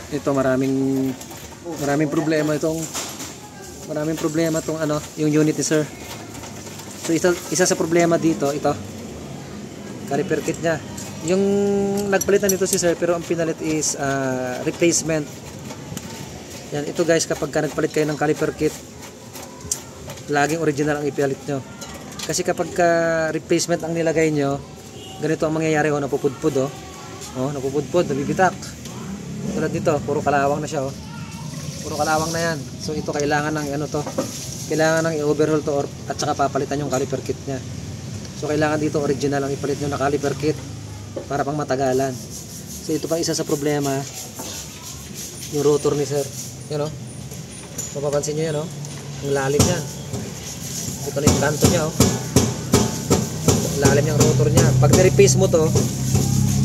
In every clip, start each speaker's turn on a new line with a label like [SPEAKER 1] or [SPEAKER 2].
[SPEAKER 1] Ito maraming problema itong ano, yung unit ni sir. So isa sa problema dito, ito caliper kit niya. Yung nagpalitan nito si sir, pero ang pinalit is replacement. Yan, ito guys, kapag nagpalit kayo ng caliper kit, laging original ang ipalit nyo. Kasi kapag replacement ang nilagay nyo, ganito ang mangyayari. Napupudpud napupudpud, nabibitak. Tulad dito, puro kalawang na siya puro kalawang na yan. So ito kailangan ng kailangan ng i-overhaul to at saka papalitan yung caliper kit nya. So kailangan dito original ang ipalit nyo na caliper kit para pang matagalan. So ito pa isa sa problema, yung rotor ni sir. Yan mapapansin nyo yan ang lalim yan. Ito na yung kanto nya lalim yung rotor nya. Pag nirepace mo to,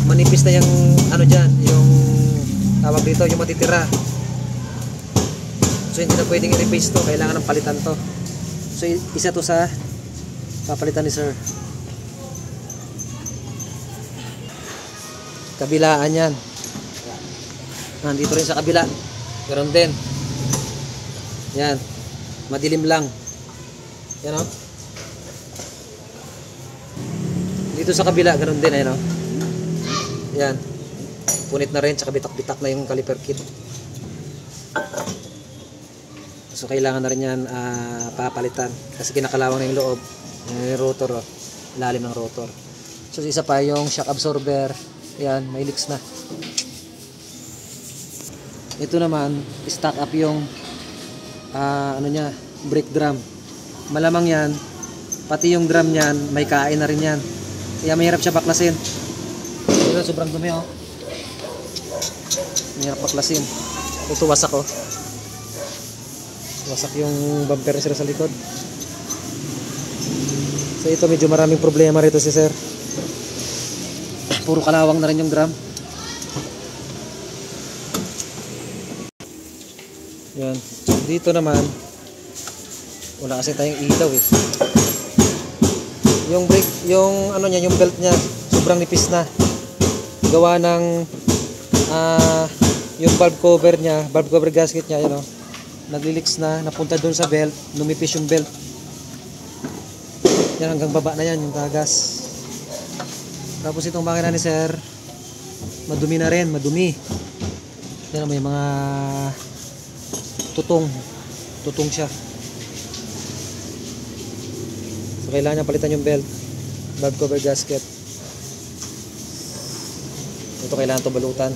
[SPEAKER 1] manipis na yung dyan, yung tawag dito, yung matitira. So hindi na pwedeng i-repace to, kailangan ng palitan to. So isa to sa papalitan ni sir. Kabilaan yan. Nandito rin sa kabila, ganoon din. Yan, madilim lang. Yan dito sa kabila, ganoon din. Ayan yan, punit na rin, tsaka bitak-bitak na yung caliper kit. So kailangan na rin yan papalitan kasi kinakalawang na yung loob, yung rotor, lalim ng rotor. So isa pa yung shock absorber, yan, may leaks na. Ito naman, stock up yung brake drum. Malamang yan, pati yung drum niyan may kain na rin yan, kaya mahirap siya baklasin. Sobrang dumi mahirap baklasin. Ito wasak wasak yung bumper sir sa likod. So ito medyo maraming problema rito si sir. Puro kalawang na rin yung drum. Yan. Dito naman wala kasi tayong ilaw yung brake, yung yung belt nya sobrang nipis na, gawa ng yung valve cover gasket nya, nagliliks na, napunta doon sa belt, numipis yung belt yan, hanggang baba na yan yung tagas. Tapos itong makina ni sir, madumi na rin, yan, may mga tutong siya. So kailangan niya palitan yung belt, valve cover gasket. Ito kailangan to balutan.